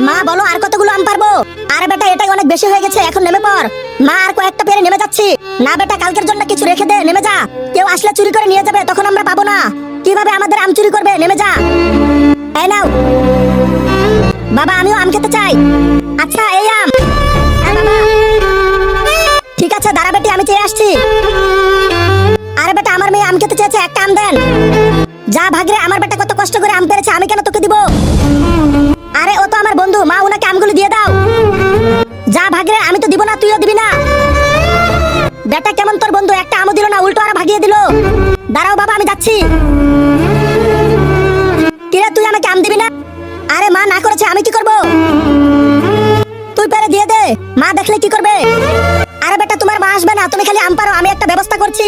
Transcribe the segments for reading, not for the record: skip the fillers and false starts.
মা বলো আর কতগুলো আম পারবো? আরে বেটা এটাই অনেক বেশি হয়ে গেছে, এখন নেমে পড়। মা আর কয়েকটা পেরে নেমে যাচ্ছি। না বেটা কালকের জন্য কিছু রেখে দে, নেমে যা। কেউ আসলে চুরি করে নিয়ে যাবে, তখন আমরা পাবো না। কিভাবে আমাদের আম চুরি করবে? নেমে যা। এই নাও। বাবা আমিও আম খেতে চাই। আচ্ছা এই আম। হ্যাঁ বাবা। ঠিক আছে দাঁড়া বেটি, আমি চেয়ে আসছি। আরে বেটা আমার মেয়ে আম খেতে চেয়েছে, একটা আম দেন। যা ভাগরে, আমার বেটা কত কষ্ট করে আম পেরেছে, আমি কেন তোকে দিব? আরে ও তো আমার বন্ধু, মা ওনাকে আমগুলো দিয়ে দাও। যা ভাগরে, আমি তো দিব না, তুইও দিবি না। বেটা কেমন তোর বন্ধু, একটা আমও দিল না, উল্টো আর ভাগিয়ে দিল। দাঁড়াও বাবা আমি যাচ্ছি। কিরে তুই আমাকে আম দিবি না? আরে মা না করেছে, আমি কি করব? তুই পেরে দিয়ে দে, মা দেখলে কি করবে? আরে বেটা তোমার মা আসবে না, তুমি খালি আম পারো, আমি একটা ব্যবস্থা করছি।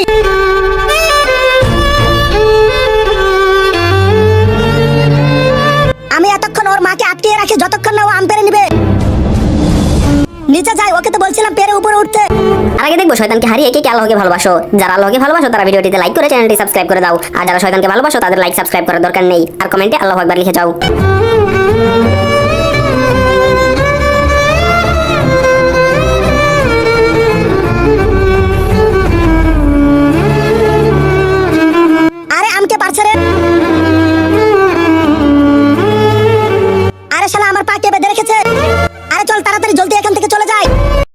আমি এতক্ষণ ওর মাকে আটকিয়ে রাখি, যতক্ষণ না ও আম পেরে নিবে। নিচে যাই, ওকে তো বলছিলাম পেরে উপরে উঠতে। আর আগে দেখবো শয়তানকে হারিয়ে কে কে আল্লাহকে ভালোবাসো। যারা আল্লাহকে ভালোবাসো তারা ভিডিওটিতে লাইক করে চ্যানেলটি সাবস্ক্রাইব করে দাও। আর যারা শয়তানকে ভালোবাসো তাদের লাইক সাবস্ক্রাইব করার দরকার নেই, আর কমেন্টে আল্লাহু আকবার লিখে যাও। আরে আমকে পারছে রে।